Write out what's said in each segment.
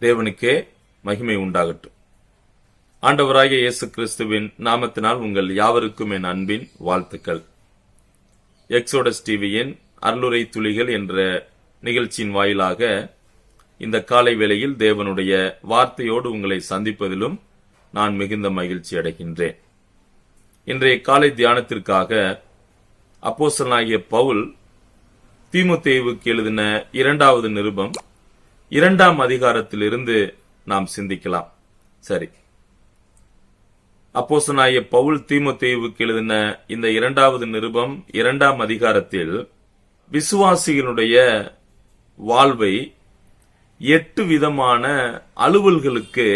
தேவனுக்கே மகிமை உண்டாகட்டும். ஆண்டவராகிய இயேசு கிறிஸ்துவின் நாமத்தினால் உங்கள் யாவருக்கும் என் அன்பின் வாழ்த்துக்கள். எக்ஸோடஸ் டிவியின் அருளுரை துளிகள் என்ற நிகழ்ச்சியின் வாயிலாக இந்த காலை வேளையில் தேவனுடைய வார்த்தையோடு உங்களை சந்திப்பதிலும் நான் மிகுந்த மகிழ்ச்சி அடைகின்றேன். இன்றைய காலை தியானத்திற்காக அப்போஸ்தலனாகிய பவுல் தீமோத்தேயுவுக்கு எழுதின 2வது நிருபம் 2ஆம் அதிகாரத்திலிருந்து நாம் சிந்திக்கலாம். சரி, அப்போஸ்தலனாகிய பவுல் தீமோத்தேயுவுக்கு எழுதின இந்த 2வது நிருபம் 2ஆம் அதிகாரத்தில் விசுவாசிகளுடைய வாழ்வை 8 விதமான அலுவல்களுக்கு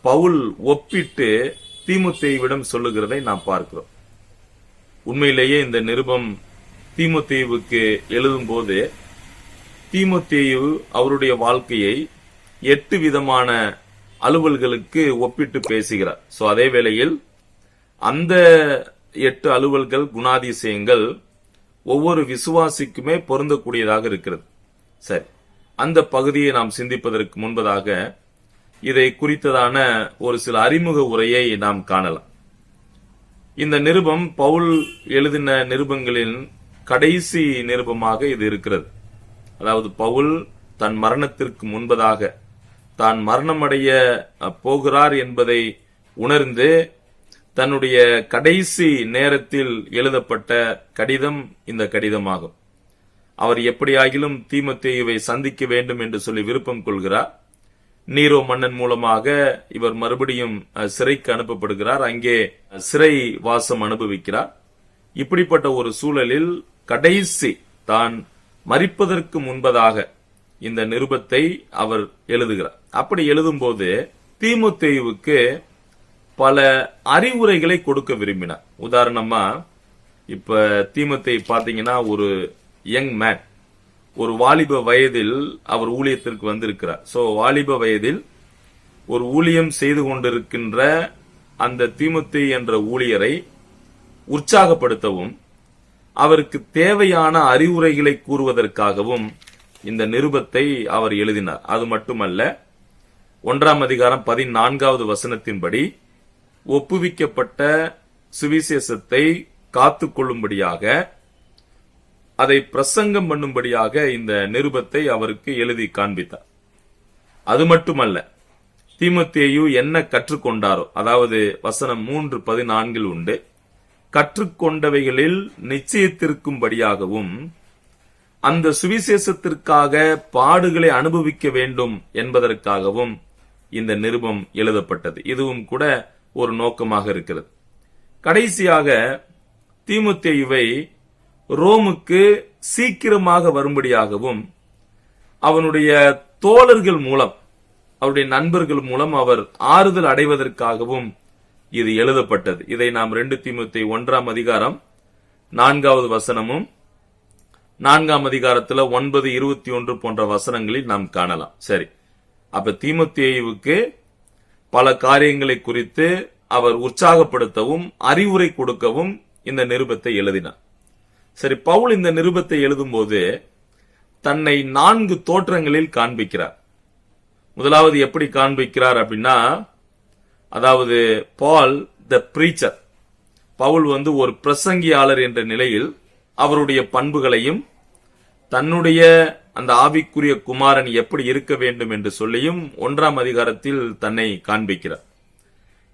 பவுல் ஒப்பிட்டு தீமோத்தேயுவிடம் சொல்லுகிறதை நாம் பார்க்கிறோம். உண்மையிலேயே இந்த நிருபம் தீமோத்தேயுவுக்கு எழுதும் போது தீமோத்தேயு அவருடைய வாழ்க்கையை 8 விதமான அலுவல்களுக்கு ஒப்பிட்டு பேசுகிறார். சோ அதே வேளையில் அந்த 8 அலுவல்கள், குணாதிசயங்கள் ஒவ்வொரு விசுவாசிக்குமே பொருந்தக்கூடியதாக இருக்கிறது. சரி, அந்த பகுதியை நாம் சிந்திப்பதற்கு முன்பதாக இதை குறித்ததான ஒரு சில அறிமுக உரையை நாம் காணலாம். இந்த நிருபம் பவுல் எழுதின நிருபங்களின் கடைசி நிருபமாக இது இருக்கிறது. அதாவது பவுல் தன் மரணத்திற்கு முன்பதாக தான் மரணமடைய போகிறார் என்பதை உணர்ந்து தன்னுடைய கடைசி நேரத்தில் எழுதப்பட்ட கடிதம் இந்த கடிதமாகும். அவர் எப்படியாகிலும் தீமோத்தேயுவை சந்திக்க வேண்டும் என்று சொல்லி விருப்பம் கொள்கிறார். நீரோ மன்னன் மூலமாக இவர் மறுபடியும் சிறைக்கு அனுப்பப்படுகிறார். அங்கே சிறை வாசம் அனுபவிக்கிறார். இப்படிப்பட்ட ஒரு சூழலில் கடைசி தான் மரிப்பதற்கு முன்பதாக இந்த நிருபத்தை அவர் எழுதுகிறார். அப்படி எழுதும்போது தீமோத்தேயுவுக்கு பல அறிவுரைகளை கொடுக்க விரும்பினார். உதாரணமா, இப்ப தீமோத்தேயு பாத்தீங்கன்னா ஒரு யங் மேன், ஒரு வாலிப வயதில் அவர் ஊழியத்திற்கு வந்திருக்கிறார். சோ வாலிப வயதில் ஒரு ஊழியம் செய்து கொண்டிருக்கின்ற அந்த தீமோத்தேயு என்ற ஊழியரை உற்சாகப்படுத்தவும் அவருக்கு தேவையான அறிவுரைகளை கூறுவதற்காகவும் இந்த நிருபத்தை அவர் எழுதினார். அது மட்டுமல்ல, 1ஆம் அதிகாரம் 14வது வசனத்தின்படி ஒப்புவிக்கப்பட்ட சுவிசேஷத்தை காத்துக்கொள்ளும்படியாக, அதை பிரசங்கம் பண்ணும்படியாக இந்த நிருபத்தை அவருக்கு எழுதி காண்பித்தார். அது மட்டுமல்ல, தீமோத்தேயு என்ன கற்றுக்கொண்டாரோ, அதாவது வசனம் 3:14 உண்டு, கற்றுக்கொண்டவைகளில் நிச்சயத்திற்கும்படியாகவும் அந்த சுவிசேஷத்திற்காக பாடுகளை அனுபவிக்க வேண்டும் என்பதற்காகவும் இந்த நிருபம் எழுதப்பட்டது. இதுவும் கூட ஒரு நோக்கமாக இருக்கிறது. கடைசியாக தீமோத்தேயுவை ரோமுக்கு சீக்கிரமாக வரும்படியாகவும் அவனுடைய தோழர்கள் மூலம், அவருடைய நண்பர்கள் மூலம் அவர் ஆறுதல் அடைவதற்காகவும் இது எழுதப்பட்டது. இதை நாம் 2 தீமோத்தேயு 1ஆம் அதிகாரம் 4வது வசனமும் 4ஆம் அதிகாரத்தில் 9:21 போன்ற வசனங்களில் நாம் காணலாம். சரி, அப்ப தீமோத்தேயுவுக்கு பல காரியங்களை குறித்து அவர் உற்சாகப்படுத்தவும் அறிவுரை கொடுக்கவும் இந்த நிருபத்தை எழுதினார். சரி, பவுல் இந்த நிருபத்தை எழுதும்போது தன்னை 4 தோற்றங்களில் காண்பிக்கிறார். முதலாவது எப்படி காண்பிக்கிறார் அப்படின்னா, அதாவது பால் த பிரீச்சர், பவுல் ஒரு பிரசங்கியாளர் என்ற நிலையில் அவருடைய பண்புகளையும் தன்னுடைய அந்த ஆவிக்குரிய குமாரன் எப்படி இருக்க வேண்டும் என்று சொல்லியும் 1ஆம் அதிகாரத்தில் தன்னை காண்பிக்கிறார்.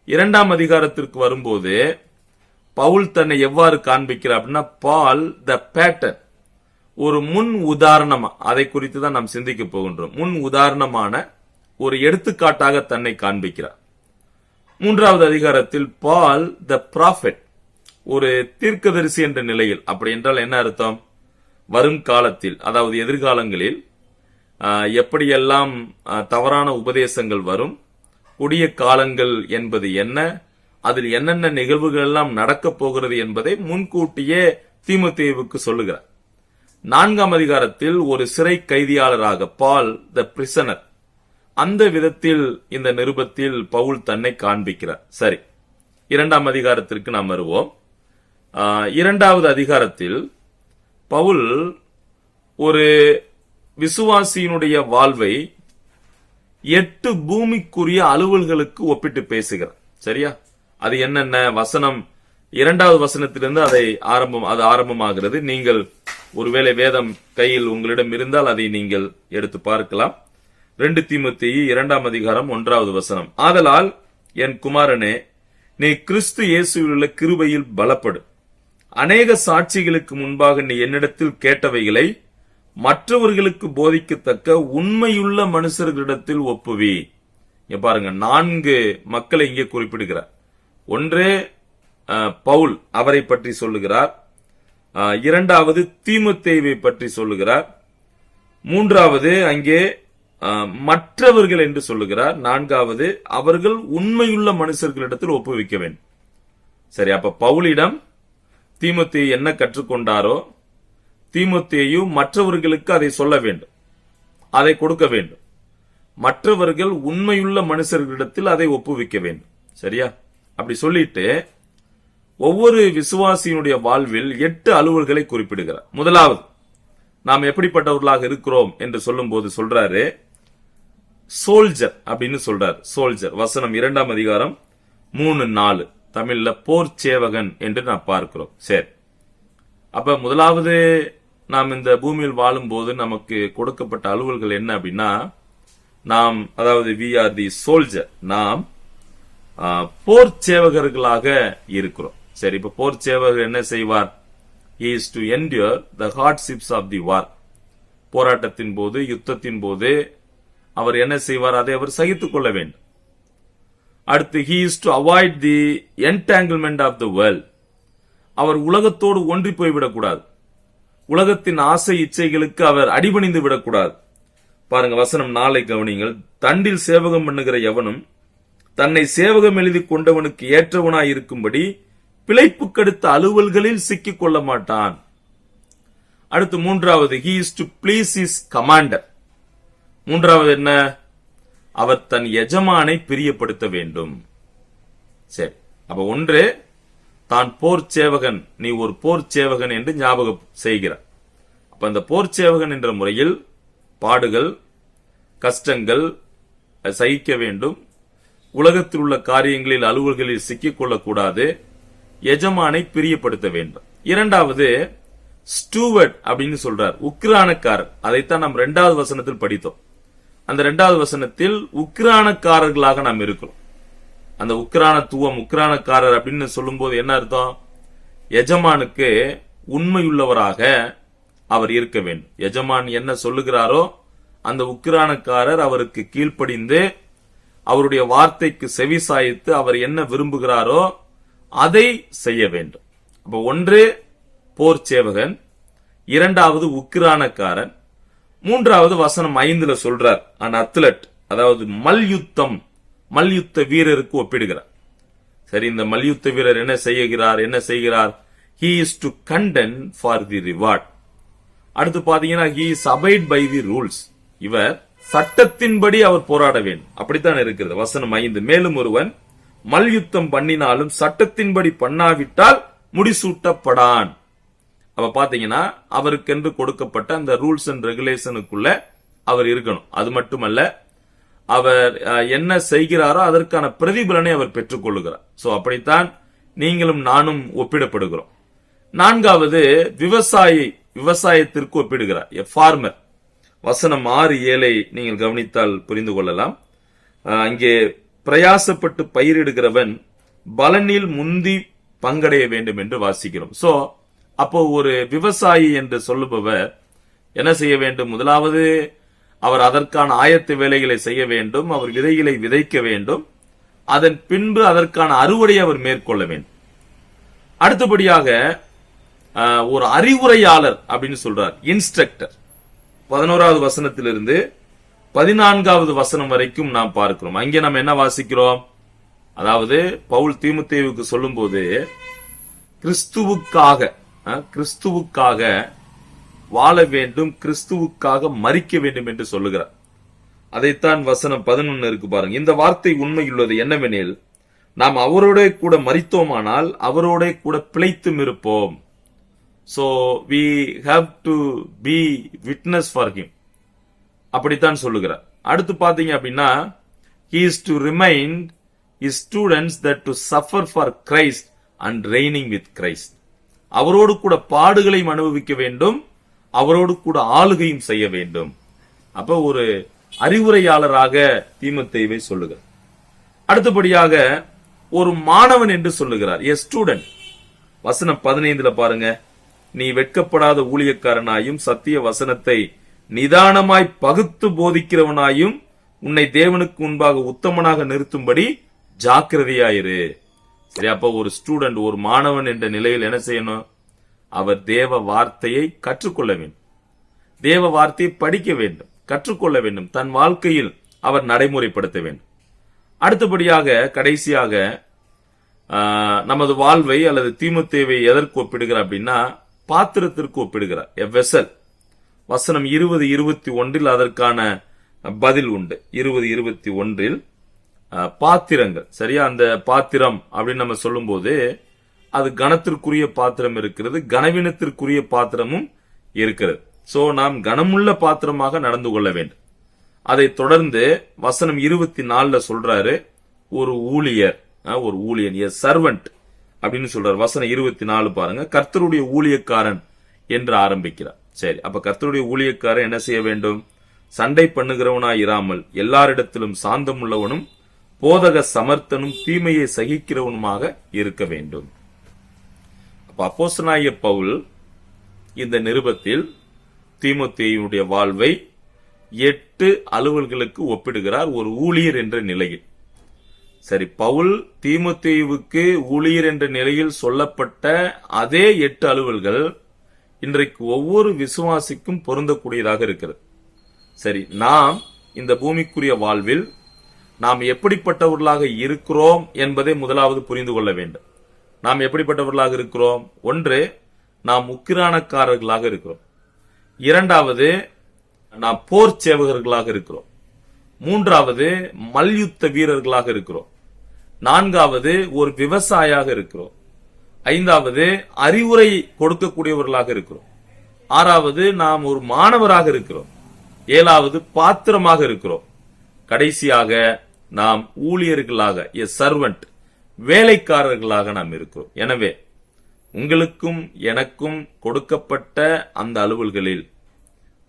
2ஆம் அதிகாரத்திற்கு வரும்போது பவுல் தன்னை எவ்வாறு காண்பிக்கிறார் அப்படின்னா, பால் த பேட்டர்ன், ஒரு முன் உதாரணமா, அதை குறித்து தான் நாம் சிந்திக்க போகின்றோம். முன் உதாரணமான ஒரு எடுத்துக்காட்டாக தன்னை காண்பிக்கிறார். 3வது அதிகாரத்தில் பால் த ப்ராஃபெட், ஒரு தீர்க்கதரிசி என்ற நிலையில். அப்படி என்றால் என்ன அர்த்தம்? வரும் காலத்தில், அதாவது எதிர்காலங்களில் எப்படியெல்லாம் தவறான உபதேசங்கள் வரும், கொடிய காலங்கள் என்பது என்ன, அதில் என்னென்ன நிகழ்வுகள் எல்லாம் நடக்கப் போகிறது என்பதை முன்கூட்டியே தீமோத்தேயுவுக்கு சொல்லுகிறார். 4ஆம் அதிகாரத்தில் ஒரு சிறை கைதியாளராக பால் த பிரிசனர், அந்த விதத்தில் இந்த நிருபத்தில் பவுல் தன்னை காண்பிக்கிறார். சரி, 2ஆம் அதிகாரத்திற்கு நாம் வருவோம். 2வது அதிகாரத்தில் பவுல் ஒரு விசுவாசியினுடைய வாழ்வை 8 பூமிக்குரிய அலுவல்களுக்கு ஒப்பிட்டு பேசுகிறார். சரியா? அது என்னென்ன வசனம் 2வது வசனத்திலிருந்து அது ஆரம்பமாகிறது. நீங்கள் ஒருவேளை வேதம் கையில் உங்களிடம் இருந்தால் அதை நீங்கள் எடுத்து பார்க்கலாம். 2 தீமோத்தேயு 2ஆம் அதிகாரம் 1வது வசனம். ஆதலால் என் குமாரனே, நீ கிறிஸ்து இயேசுவில் உள்ள கிருபையில் பலப்படு. அநேக சாட்சிகளுக்கு முன்பாக நீ என்னிடத்தில் கேட்டவைகளை மற்றவர்களுக்கு போதிக்கத்தக்க உண்மையுள்ள மனுஷர்களிடத்தில் ஒப்புவி. பாருங்க, 4 மக்களை இங்கே குறிப்பிடுகிறார். ஒன்றே பவுல், அவரை பற்றி சொல்லுகிறார். 2வது தீமோத்தேயுவை பற்றி சொல்லுகிறார். 3வது அங்கே மற்றவர்கள் என்று சொல்லுகிறார். 4வது அவர்கள் உண்மையுள்ள மனுஷர்களிடத்தில் ஒப்புவிக்க வேண்டும். சரி, அப்ப பவுலிடம் தீமோத்தேயு என்ன கற்றுக்கொண்டாரோ தீமோத்தேயு மற்றவர்களுக்கு அதை சொல்ல வேண்டும், அதை கொடுக்க வேண்டும். மற்றவர்கள் உண்மையுள்ள மனுஷர்களிடத்தில் அதை ஒப்புவிக்க வேண்டும். சரியா? அப்படி சொல்லிட்டு ஒவ்வொரு விசுவாசியினுடைய வாழ்வில் 8 அலுவல்களை குறிப்பிடுகிறார். முதலாவது, நாம் எப்படிப்பட்டவர்களாக இருக்கிறோம் என்று சொல்லும் போது சொல்றாரு சோல்ஜர் அப்படின்னு சொல்றாரு. சோல்ஜர் வசனம் 2ஆம் அதிகாரம் 3-4 தமிழ்ல போர் சேவகன் என்று நாம் பார்க்கிறோம். சரி, அப்ப முதலாவது நாம் இந்த பூமியில் வாழும் போது நமக்கு கொடுக்கப்பட்ட அலுவல்கள் என்ன அப்படின்னா, நாம் அதாவது வி ஆர் தி சோல்ஜர், நாம் போர் சேவகர்களாக இருக்கிறோம். சரி, இப்ப போர் சேவகர் என்ன செய்வார்? He is to endure the hardships of the war. போராட்டத்தின் போது, யுத்தத்தின் போது அவர் என்ன செய்வார்? அதை அவர் சகித்துக் கொள்ள வேண்டும். அடுத்து, he is to avoid the entanglement of the world. அவர் உலகத்தோடு ஒன்றி போய்விடக்கூடாது. உலகத்தின் ஆசை இச்சைகளுக்கு அவர் அடிபணிந்து விடக்கூடாது. பாருங்க, வசனம் 4 கவனிங்கள். தண்டில் சேவகம் பண்ணுகிற எவனும் தன்னை சேவகம் எழுதி கொண்டவனுக்கு ஏற்றவனாய் இருக்கும்படி பிழைப்புக்கடுத்த அலுவல்களில் சிக்கிக் கொள்ள மாட்டான். அடுத்து 3வது, he is to please his commander. 3வது என்ன? அவர் தன் எஜமானை பிரியப்படுத்த வேண்டும். சரி, அப்ப ஒன்று தான் போர் சேவகன், நீ ஒரு போர் சேவகன் என்று ஞாபகம் செய்கிறார். அப்ப அந்த போர் சேவகன் என்ற முறையில் பாடுகள், கஷ்டங்கள் சகிக்க வேண்டும். உலகத்தில் உள்ள காரியங்களில், அலுவல்களில் சிக்கிக் கொள்ளக்கூடாது. எஜமானை பிரியப்படுத்த வேண்டும். 2வது ஸ்டூவர்ட் அப்படின்னு சொல்றார், உக்கிரானக்காரர். அதைத்தான் நாம் 2வது வசனத்தில் படித்தோம். அந்த 2வது வசனத்தில் உக்கிரானக்காரர்களாக நாம் இருக்கிறோம். அந்த உக்கிரானத்துவம், உக்கிரானக்காரர் அப்படின்னு சொல்லும் போது என்ன அர்த்தம்? எஜமானுக்கு உண்மையுள்ளவராக அவர் இருக்க வேண்டும். எஜமான் என்ன சொல்லுகிறாரோ அந்த உக்கிரானக்காரர் அவருக்கு கீழ்ப்படிந்து அவருடைய வார்த்தைக்கு செவி சாய்த்து அவர் என்ன விரும்புகிறாரோ அதை செய்ய வேண்டும். அப்ப ஒன்று போர் சேவகன், 2வது உக்கிரானக்காரன், 3வது வசனம் 5 சொல்றார் an athlete, அதாவது மல்யுத்த வீரருக்கு ஒப்பிடுகிறார். சரி, இந்த மல்யுத்த வீரர் என்ன செய்கிறார்? he is to contend for the reward. அடுத்து பாத்தீங்கன்னா he is abide by the rules. இவர் சட்டத்தின்படி அவர் போராட வேண்டும். அப்படித்தான் இருக்கிறது வசனம் 5. மேலும் ஒருவன் மல்யுத்தம் பண்ணினாலும் சட்டத்தின்படி பண்ணாவிட்டால் முடிசூட்டப்படான். அப்ப பாத்தீங்கன்னா அவருக்கென்று கொடுக்கப்பட்ட அந்த ரூல்ஸ் அண்ட் ரெகுலேஷனுக்குள்ள அவர் இருக்கணும். அது மட்டுமல்ல, அவர் என்ன செய்கிறாரோ அதற்கான பிரதிபலனை அவர் பெற்றுக் கொள்ளுகிறார். சோ அப்படித்தான் நீங்களும் நானும் ஒப்பிடப்படுகிறோம். 4வது விவசாயத்திற்கு ஒப்பிடுகிறார், எ ஃபார்மர். வசனம் 6-7 நீங்கள் கவனித்தால் புரிந்து கொள்ளலாம். அங்கே பிரயாசப்பட்டு பயிரிடுகிறவன் பலனில் முந்தி பங்கடைய வேண்டும் என்று வாசிக்கிறோம். சோ அப்போ ஒரு விவசாயி என்று சொல்லுபவர் என்ன செய்ய வேண்டும்? முதலாவது அவர் அதற்கான ஆயத்த வேலைகளை செய்ய வேண்டும். அவர் விதைகளை விதைக்க வேண்டும். அதன் பின்பு அதற்கான அறுவடையை அவர் மேற்கொள்ள வேண்டும். அடுத்தபடியாக ஒரு அறிவுரையாளர் அப்படின்னு சொல்றார், இன்ஸ்ட்ரக்டர். 11வது வசனத்திலிருந்து 14வது வசனம் வரைக்கும் நாம் பார்க்கிறோம். அங்கே நாம் என்ன வாசிக்கிறோம்? அதாவது பவுல் தீமோத்தேயுவுக்கு சொல்லும் போது கிறிஸ்துவுக்காக வாழ வேண்டும், கிறிஸ்துவுக்காக மரிக்க வேண்டும் என்று சொல்லுகிறார். அதைத்தான் வசனம் 11 இருக்கு பாருங்க. இந்த வார்த்தை உண்மையுள்ளது என்னவெனில், நாம் அவரோட கூட மரித்தோமானால் அவரோட கூட பிழைத்தும் இருப்போம். So we have to be witness for him. அப்படித்தான் சொல்லுகிறார். அடுத்து பாத்தீங்க அப்படின்னா he is to remind his students that to suffer for Christ and reigning with Christ. அவரோடு கூட பாடுகளையும் அனுபவிக்க வேண்டும், அவரோடு கூட ஆளுகையும் செய்ய வேண்டும். அப்ப ஒரு அறிவுரையாளராக தீமோத்தேயுவை சொல்லுகிறார். அடுத்தபடியாக ஒரு மாணவன் என்று சொல்லுகிறார், a student. வசனம் 15 பாருங்க, நீ வெட்கப்படாத ஊழியக்காரனாயும் சத்திய வசனத்தை நிதானமாய் பகுத்து போதிக்கிறவனாயும் உன்னை தேவனுக்கு முன்பாக உத்தமனாக நிறுத்தும்படி ஜாக்கிரதையாயிரு. சரி, அப்ப ஒரு ஸ்டூடெண்ட், ஒரு மாணவன் என்ற நிலையில் என்ன செய்யணும்? அவர் தேவ வார்த்தையை கற்றுக்கொள்ள வேண்டும், தேவ வார்த்தையை படிக்க வேண்டும், கற்றுக்கொள்ள வேண்டும், தன் வாழ்க்கையில் அவர் நடைமுறைப்படுத்த வேண்டும். அடுத்தபடியாக கடைசியாக நமது வாழ்வை அல்லது தீமோத்தேயுவை எதற்கு ஒப்பிடுகிறார் அப்படின்னா பாத்திரத்திற்கு ஒப்பிடுகிறார். எ வெசல். வசனம் 20-21 அதற்கான பதில் உண்டு. 20-21 பாத்திரங்கள். சரியா? அந்த பாத்திரம் அப்படின்னு நம்ம சொல்லும் போது அது கனத்திற்குரிய பாத்திரம் இருக்கிறது, கனவீனத்திற்குரிய பாத்திரமும் இருக்கிறது. சோ நாம் கனமுள்ள பாத்திரமாக நடந்து கொள்ள வேண்டும். அதை தொடர்ந்து வசனம் 24 சொல்றாரு, ஒரு ஊழியர், ஒரு ஊழியன், எ சர்வன்ட் அப்படின்னு சொல்றாரு. வசனம் 24 பாருங்க, கர்த்தருடைய ஊழியக்காரன் என்று ஆரம்பிக்கிறார். சரி, அப்ப கர்த்தருடைய ஊழியக்காரன் என்ன செய்ய வேண்டும்? சண்டை பண்ணுகிறவனாய் இராமல் எல்லாரிடத்திலும் சாந்தம் உள்ளவனும் போதக சமர்த்தனும் தீமையை சகிக்கிறவனுமாக இருக்க வேண்டும். அப்ப அப்போஸ்தலனாகிய பவுல் இந்த நிருபத்தில் தீமோத்தேயுடைய வாழ்வை 8 அலுவல்களுக்கு ஒப்பிடுகிறார், ஒரு ஊழியர் என்ற நிலையில். சரி, பவுல் தீமோத்தேயுவுக்கு ஊழியர் என்ற நிலையில் சொல்லப்பட்ட அதே 8 அலுவல்கள் இன்றைக்கு ஒவ்வொரு விசுவாசிக்கும் பொருந்தக்கூடியதாக இருக்கிறது. சரி, நாம் இந்த பூமிக்குரிய வாழ்வில் நாம் எப்படிப்பட்டவர்களாக இருக்கிறோம் என்பதை முதலாவது புரிந்து கொள்ள வேண்டும். நாம் எப்படிப்பட்டவர்களாக இருக்கிறோம்? ஒன்று, நாம் உக்கிரானக்காரர்களாக இருக்கிறோம். இரண்டாவது, நாம் போர் சேவகர்களாக இருக்கிறோம். மூன்றாவது, மல்யுத்த வீரர்களாக இருக்கிறோம். நான்காவது, ஒரு விவசாயியாக இருக்கிறோம். ஐந்தாவது, அறிவுரை கொடுக்கக்கூடியவர்களாக இருக்கிறோம். ஆறாவது, நாம் ஒரு மாணவராக இருக்கிறோம். ஏழாவது, பாத்திரமாக இருக்கிறோம். கடைசியாக நாம் ஊழியர்களாக, எ சர்வன்ட், வேலைக்காரர்களாக நாம் இருக்கிறோம். எனவே உங்களுக்கும் எனக்கும் கொடுக்கப்பட்ட அந்த அலுவல்களில்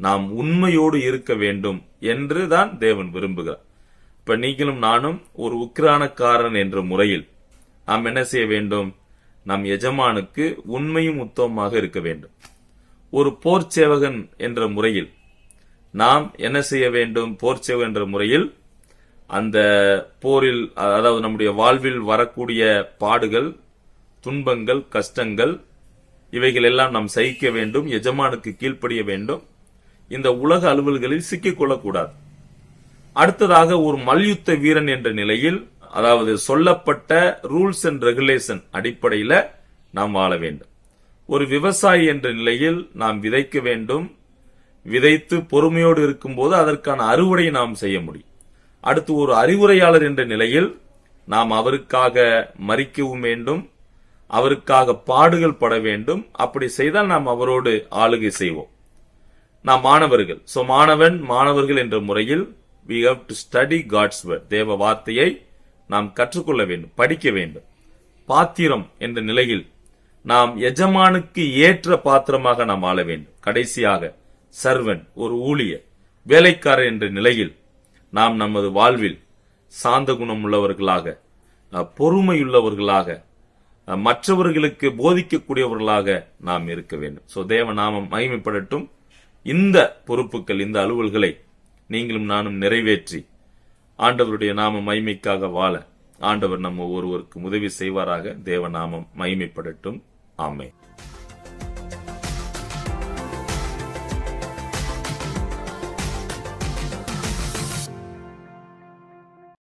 நாம் உண்மையோடு இருக்க வேண்டும் என்றுதான் தேவன் விரும்புகிறார். இப்ப நீங்களும் நானும் ஒரு உக்கிரானக்காரன் என்ற முறையில் நாம் என்ன செய்ய வேண்டும்? நம் எஜமானுக்கு உண்மையும் உத்தமமாக இருக்க வேண்டும். ஒரு போர் சேவகன் என்ற முறையில் நாம் என்ன செய்ய வேண்டும்? போர் சேவகன் என்ற முறையில் அந்த போரில், அதாவது நம்முடைய வாழ்வில் வரக்கூடிய பாடுகள், துன்பங்கள், கஷ்டங்கள், இவைகள் எல்லாம் நாம் சகிக்க வேண்டும், எஜமானுக்கு கீழ்ப்படிய வேண்டும், இந்த உலக அலுவல்களில் சிக்கிக் கொள்ளக்கூடாது. அடுத்ததாக ஒரு மல்யுத்த வீரன் என்ற நிலையில், அதாவது சொல்லப்பட்ட ரூல்ஸ் அண்ட் ரெகுலேஷன் அடிப்படையில் நாம் வாழ வேண்டும். ஒரு விவசாயி என்ற நிலையில் நாம் விதைக்க வேண்டும், விதைத்து பொறுமையோடு இருக்கும்போது அதற்கான அறுவடை நாம் செய்ய முடியும். அடுத்து ஒரு அறிவுரையாளர் என்ற நிலையில் நாம் அவருக்காக மரிக்கவும் வேண்டும், அவருக்காக பாடுகள் பட வேண்டும். அப்படி செய்தால் நாம் அவரோடு ஆளுகை செய்வோம். நாம் மாணவர்கள். சோ மாணவர்கள் என்ற முறையில் we have to study God's word. தேவ வார்த்தையை நாம் கற்றுக்கொள்ள வேண்டும், படிக்க வேண்டும். பாத்திரம் என்ற நிலையில் நாம் எஜமானுக்கு ஏற்ற பாத்திரமாக நாம் ஆள வேண்டும். கடைசியாக சர்வன், ஒரு ஊழியர், வேலைக்காரர் என்ற நிலையில் நாம் நமது வாழ்வில் சாந்த குணம் உள்ளவர்களாக, பொறுமையுள்ளவர்களாக, மற்றவர்களுக்கு போதிக்கக்கூடியவர்களாக நாம் இருக்க வேண்டும். சோ தேவ நாமம் மகிமைப்படட்டும். இந்த பொறுப்புகள், இந்த அலுவல்களை நீங்களும் நானும் நிறைவேற்றி ஆண்டவருடைய நாம மகிமைக்காக வாழ ஆண்டவர் நம்ம ஒருவருக்கு உதவி செய்வாராக. தேவ நாமம் மகிமைப்படட்டும். ஆமென்.